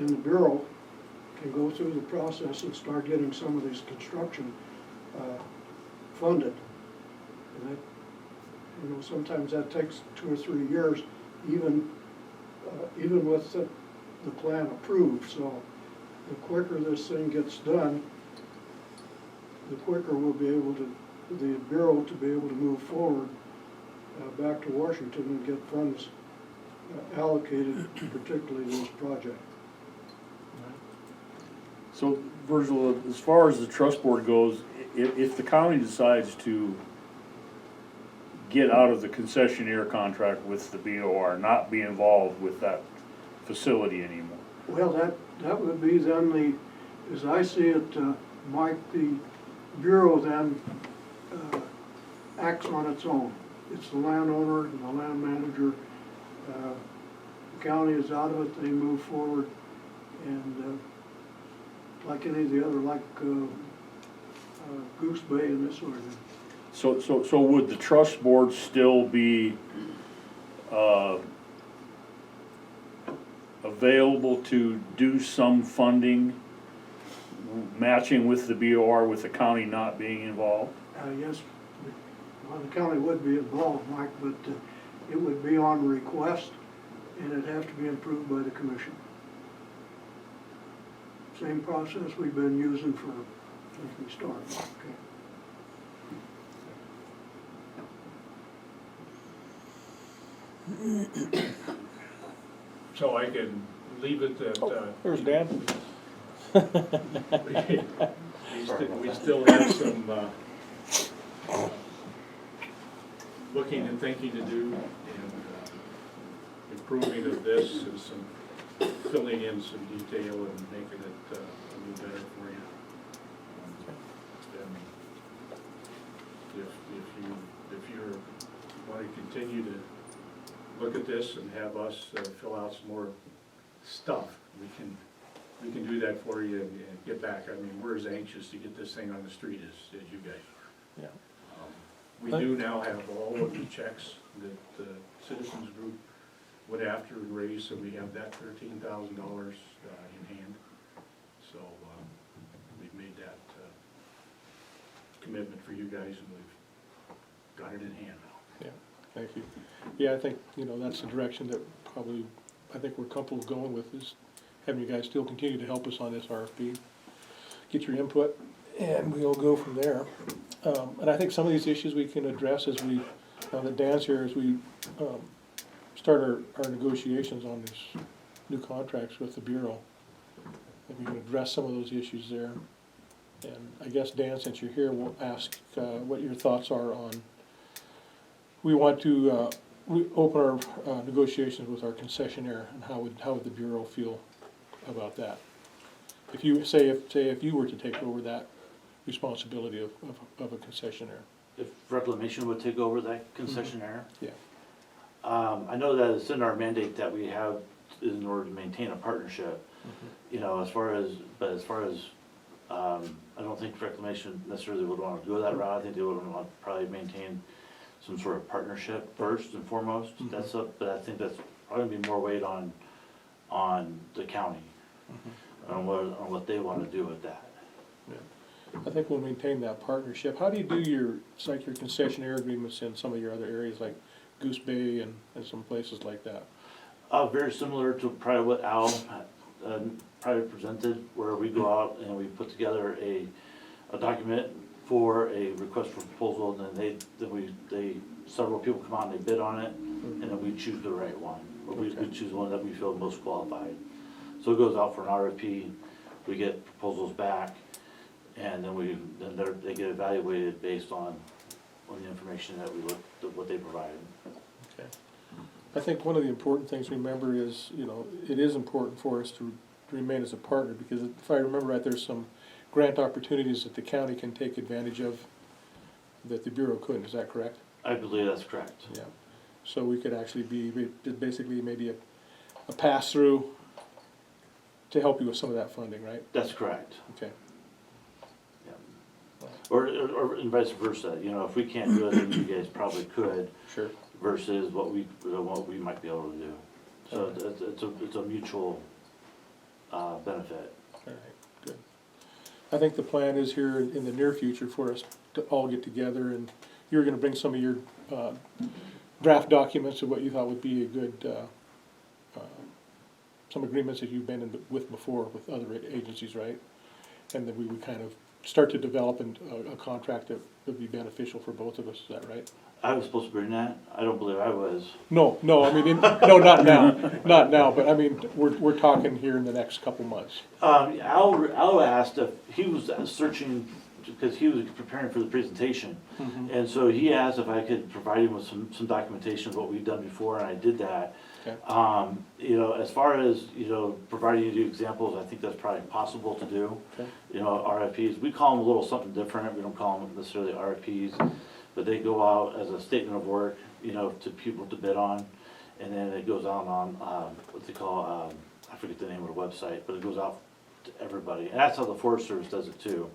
and the Bureau can go through the process and start getting some of these construction funded. And that, you know, sometimes that takes 2 or 3 years, even with the plan approved. So the quicker this thing gets done, the quicker we'll be able to, the Bureau to be able to move forward back to Washington and get funds allocated, particularly to this project. So Virgil, as far as the trust board goes, if the county decides to get out of the concessionaire contract with the BOR, not be involved with that facility anymore. Well, that would be then the, as I see it, Mike, the Bureau then acts on its own. It's the landowner and the land manager. The county is out of it, they move forward, and like any of the other, like Goose Bay and this sort of thing. So would the trust board still be available to do some funding, matching with the BOR, with the county not being involved? Yes, well, the county would be involved, Mike, but it would be on request, and it'd have to be approved by the commission. Same process we've been using since we started. Okay. So I can leave it that, There's Dan. we still have some looking and thinking to do, and improving of this and some filling in some detail and making it a little better for you. And if you want to continue to look at this and have us fill out some more stuff, we can do that for you and get back. I mean, we're as anxious to get this thing on the street as you guys are. Yeah. We do now have all of the checks that the citizens group went after and raised, so we have that $13,000 in hand. So we've made that commitment for you guys, and we've got it in hand now. Yeah, thank you. Yeah, I think, you know, that's the direction that probably, I think we're comfortable going with, is having you guys still continue to help us on this RFP. Get your input, and we'll go from there. And I think some of these issues we can address as we, that Dan's here, as we start our negotiations on these new contracts with the Bureau. If we can address some of those issues there. And I guess, Dan, since you're here, we'll ask what your thoughts are on, we want to open our negotiations with our concessionaire, and how would the Bureau feel about that? If you if you were to take over that responsibility of a concessionaire. If Reclamation would take over that concessionaire? Yeah. I know that it's in our mandate that we have in order to maintain a partnership. You know, as far as, I don't think Reclamation necessarily would want to go that route. I think they would want to probably maintain some sort of partnership first and foremost. But I think that's probably gonna be more weight on the county, on what they want to do with that. I think we'll maintain that partnership. How do you do your concessionaire agreements in some of your other areas, like Goose Bay and some places like that? Very similar to probably what Al probably presented, where we go out and we put together a document for a request for proposal, and then several people come out and they bid on it, and then we choose the right one, or we choose one that we feel most qualified. So it goes out for an RFP, we get proposals back, and then they get evaluated based on the information that what they provided. Okay. I think one of the important things to remember is, you know, it is important for us to remain as a partner, because if I remember right, there's some grant opportunities that the county can take advantage of that the Bureau couldn't. Is that correct? I believe that's correct. Yeah. So we could actually be basically maybe a pass-through to help you with some of that funding, right? That's correct. Okay. Yeah. Or and vice versa. You know, if we can't do it, then you guys probably could. Sure. Versus what we might be able to do. So it's a mutual benefit. All right, good. I think the plan is here in the near future for us to all get together, and you're gonna bring some of your draft documents of what you thought would be a good, some agreements that you've been in with before with other agencies, right? And then we would kind of start to develop a contract that would be beneficial for both of us, is that right? I was supposed to bring that, I don't believe I was. No, I mean, no, not now, but I mean, we're talking here in the next couple months. Al asked if, he was searching, because he was preparing for the presentation. And so he asked if I could provide him with some documentation of what we've done before, and I did that. Okay. You know, as far as, you know, providing you examples, I think that's probably possible to do. Okay. You know, RFPs, we call them a little something different, we don't call them necessarily RFPs, but they go out as a statement of work, you know, to people to bid on. And then it goes out on, what they call, I forget the name of the website, but it goes out to everybody. And that's how the Forest Service does it too.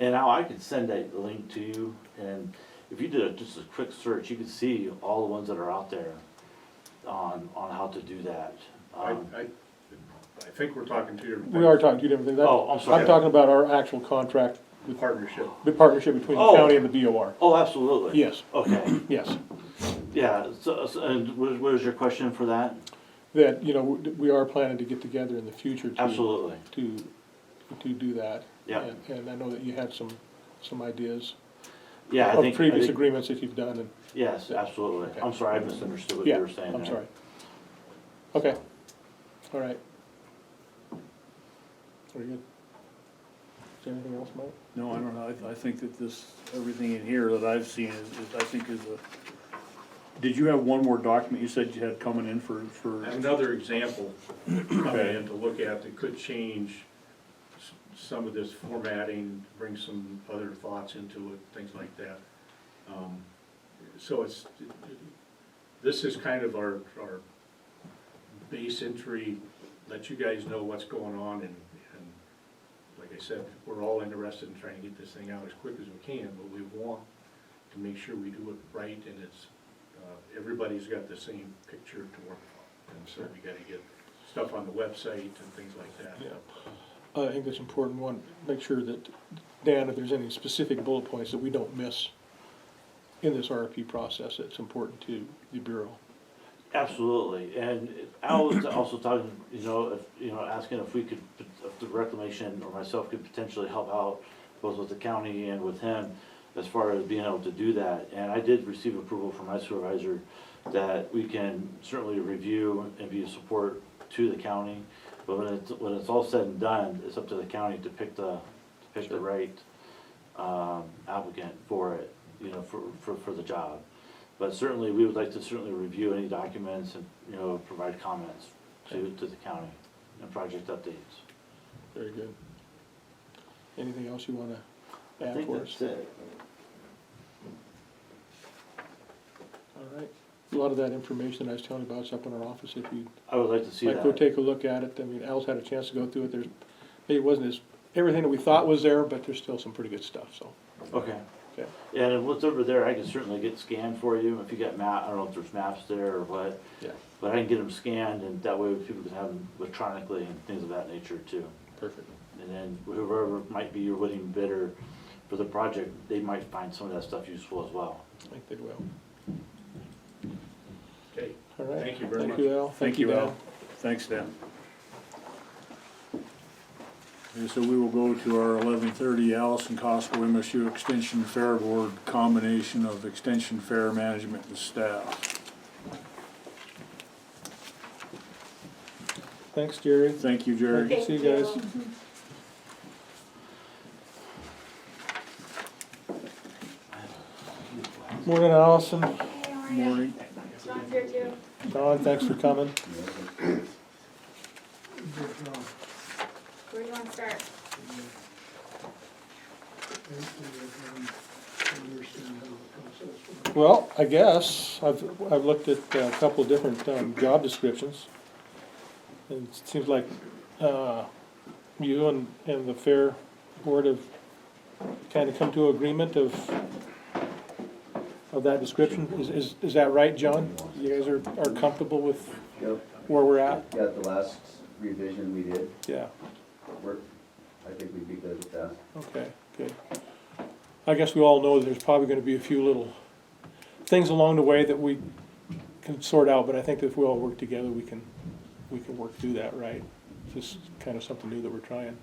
And now I could send that link to you, and if you did just a quick search, you could see all the ones that are out there on how to do that. I think we're talking two different things. We are talking two different things. Oh, I'm sorry. I'm talking about our actual contract, Partnership. the partnership between the Oh. county and the BOR. Oh, absolutely. Yes, Okay, yes. yeah, and what is your question for that? That, you know, we are planning to get together in the future to. Absolutely, To do that. yeah, And I know that you had some ideas yeah, I of think. previous I think- agreements that you've done, and, Yes, absolutely. Okay. I'm sorry, I misunderstood what yeah, you were saying there. I'm sorry. Okay, all right. Very good. Is there anything else, Mike? No, I don't know, I think that this, everything in here that I've seen I think is a, did you have one more document you said you had coming in for? Another example coming Okay. in to look at that could change some of this formatting, bring some other thoughts into it, things like that. So this is kind of our base entry, let you guys know what's going on, and like I said, we're all interested in trying to get this thing out as quick as we can, but we want to make sure we do it right, and it's, everybody's got the same picture to work from. And so we gotta get stuff on the website and things like that. Yeah. I think that's important, one, make sure that, Dan, if there's any specific bullet points that we don't miss in this RFP process, it's important to the Bureau. Absolutely, and Al was also talking, asking if we could, if the reclamation or myself could potentially help out both with the county and with him as far as being able to do that. And I did receive approval from my supervisor that we can certainly review and be a support to the county. But when it's all said and done, it's up to the county to pick the right applicant for it, for the job. But certainly, we would like to certainly review any documents and, provide comments to the county and project updates. Very good. Anything else you wanna I add think for us? that's it. All right. A lot of that information that I was telling you about is up in our office, if you'd I would like to see like, go that. take a look at it. I mean, Al's had a chance to go through it. Maybe it wasn't everything that we thought was there, but there's still some pretty good stuff, so. Okay. Okay. And what's over there, I can certainly get scanned for you, if you got I don't know if there's maps there or what. Yeah. But I can get them scanned, and that way people can have them electronically and things of that nature too. Perfect. And then whoever might be your winning bidder for the project, they might find some of that stuff useful as well. I think they will. Okay, All right. Thank you very much. Thank you, Al. Thank you, Al. Dan. Thanks, Dan. Okay, so we will go to our 11:30 Allison Costco MSU Extension Fair Board, combination of extension fair management and staff. Thanks, Jerry. Thank you, Jerry. See you guys. Morning, Allison. Hey, how are you? Morning. John's here too. Don, thanks for coming. Good job. Where do you want to start? Understand how the process works. Well, I guess, I've looked at a couple of different job descriptions. And it seems like you and the Fair Board have kind of come to agreement of that description. Is that right, John? You guys are comfortable with Yep, where we're at? got the last revision we did. Yeah. I think we'd be good with that. Okay, good. I guess we all know there's probably gonna be a few little things along the way that we can sort out, but I think if we all work together, we can work through that, right? This is kind of something new that we're trying.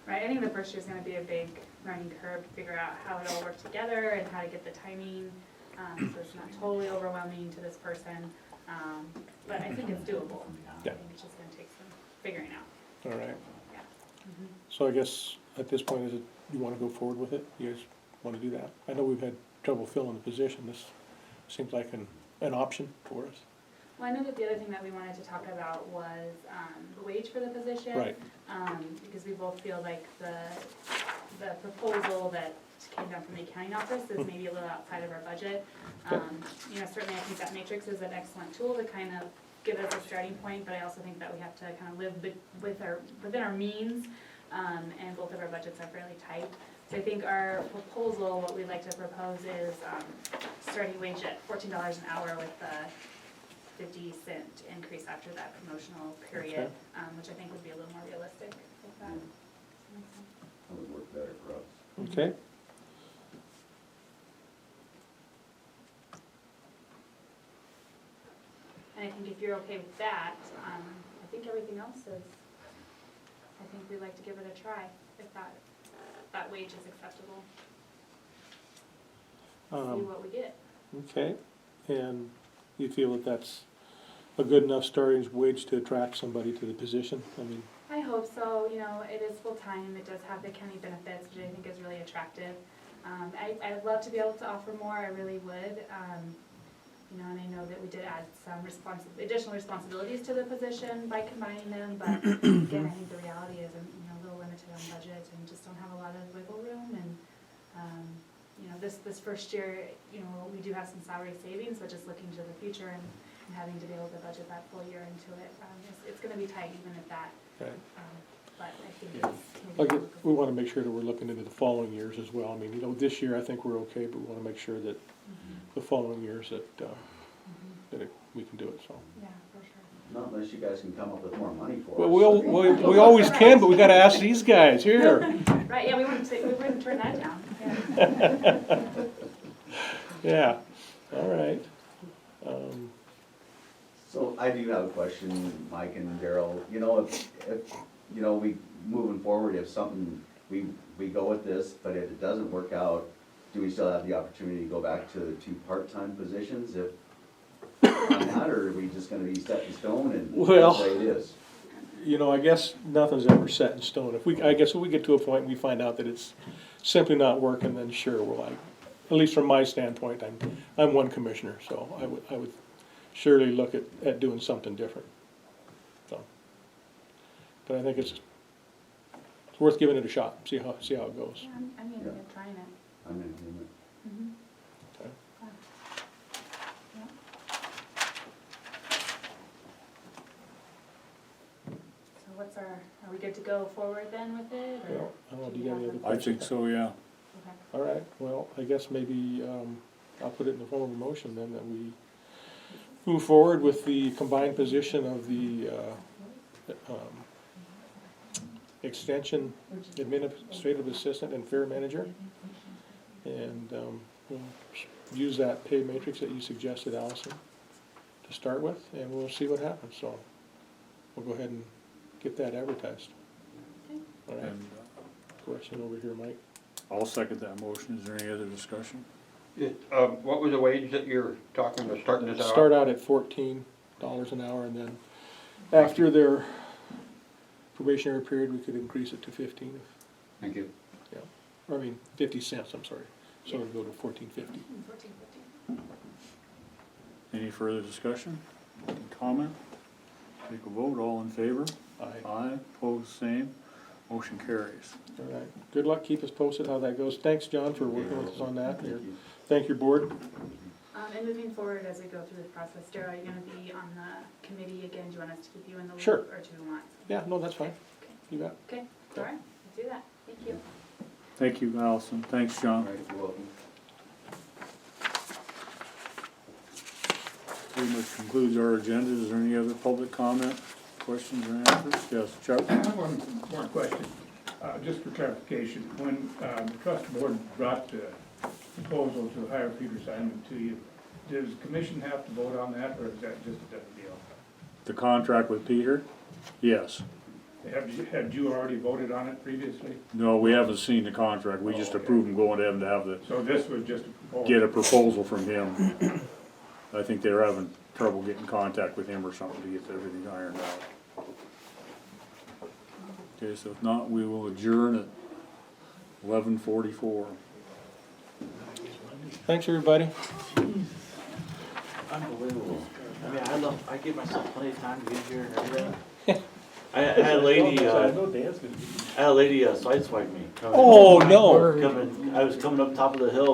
Right, I think the first year's gonna be a big learning curve to figure out how it all works together and how to get the timing, so it's not totally overwhelming to this person. But I think it's doable. Yeah. I think it's just gonna take some figuring out. All right. Yeah. So I guess at this point, is it, you wanna go forward with it? You guys wanna do that? I know we've had trouble filling the position. This seems like an option for us. Well, I know that the other thing that we wanted to talk about was the wage for the position. Right. Because we both feel like the proposal that came down from the accounting office is maybe a little outside of our budget. Okay. You know, certainly I think that matrix is an excellent tool to kind of give us a starting point, but I also think that we have to kind of live within our means, and both of our budgets are fairly tight. So I think our proposal, what we'd like to propose is starting wage at $14 an hour with a 50-cent increase after that promotional period, Okay. which I think would be a little more realistic with that. That would work better for us. Okay, And I think if you're okay with that, I think everything else is, I think we'd like to give it a try, if that wage is acceptable. See what we get. okay. And you feel that that's a good enough starting wage to attract somebody to the position? I mean, I hope so, you know, it is full-time, it does have the county benefits, which I think is really attractive. I'd love to be able to offer more, I really would. You know, and I know that we did add some additional responsibilities to the position by combining them, but again, I think the reality is, you know, a little limited on budget and just don't have a lot of wiggle room. And, you know, this first year, you know, we do have some salary savings, but just looking to the future and having to be able to budget that full year into it, it's gonna be tight even at that. okay. But I think Yeah. it's. I guess we wanna make sure that we're looking into the following years as well. I mean, you know, this year I think we're okay, but we wanna make sure that the following years that we can do it, so. Yeah, for sure. Not unless you guys can come up with more money for us. Well, we always can, but we gotta ask these guys here. Right, yeah, we wouldn't turn that down, yeah. Yeah, all right. So I do have a question, Mike and Daryl, you know, if, you know, we, moving forward, if something, we go with this, but if it doesn't work out, do we still have the opportunity to go back to the 2 part-time positions if, on that, or are we just gonna be set in stone and Well- that's the way it is? You know, I guess nothing's ever set in stone. I guess if we get to a point and we find out that it's simply not working, then sure, we're like, at least from my standpoint, I'm one commissioner, so I would surely look at doing something different. So, but I think it's worth giving it a shot, see how it goes. Yeah, I'm Yeah. in trying it. I'm in agreement. Okay. Yeah. So what's are we good to go forward then with it, or? Well, I don't know, do you got any other I questions? think so, yeah. Okay. All right, well, I guess maybe, I'll put it in the form of a motion then, that we move forward with the combined position of the, extension administrative assistant and fair manager. And, we'll use that pay matrix that you suggested, Allison, to start with, and we'll see what happens, so we'll go ahead and get that advertised. Okay. All right, And question over here, Mike. I'll second that motion. Is there any other discussion? What was the wage that you're talking about starting this out? Start out at $14 an hour, and then after their probationary period, we could increase it to 15. Thank you. Or 50 cents, I'm sorry. So it'd go to $14.50. 14, Any further discussion? Comment? Take a vote. All in favor? Aye. Aye. Opposed, same. Motion carries. All right. Good luck. Keep us posted how that goes. Thanks, John, for working with us on that. Thank you. Thank your board. And moving forward as we go through the process, Daryl, are you gonna be on the committee again? Do you want us to keep you in the loop? Sure. Or do you want? Yeah, no, that's fine. You bet. Okay, all right, let's do that. Thank you. Thank you, Allison. Thanks, All John. right, you're welcome. Pretty much concludes our agenda. Is there any other public comment, questions or answers? Yes, Chuck? I have one more question. just for clarification, when the trust board brought the proposal to hire Peter Simon to you, does the commission have to vote on that, or is that just a done deal? The contract with Peter? Yes. Had you already voted on it previously? No, we haven't seen the contract, we just Oh, okay. approved him going to him to have the, So this was just a proposal? get a proposal from him. I think they were having trouble getting contact with him or something to get everything ironed out. Okay, so if not, we will adjourn at 11:44. Thanks, everybody. Unbelievable. I mean, I give myself plenty of time to get here and everything. I had a lady, I had a lady sideswipe me. Oh, no. I was coming up top of the hill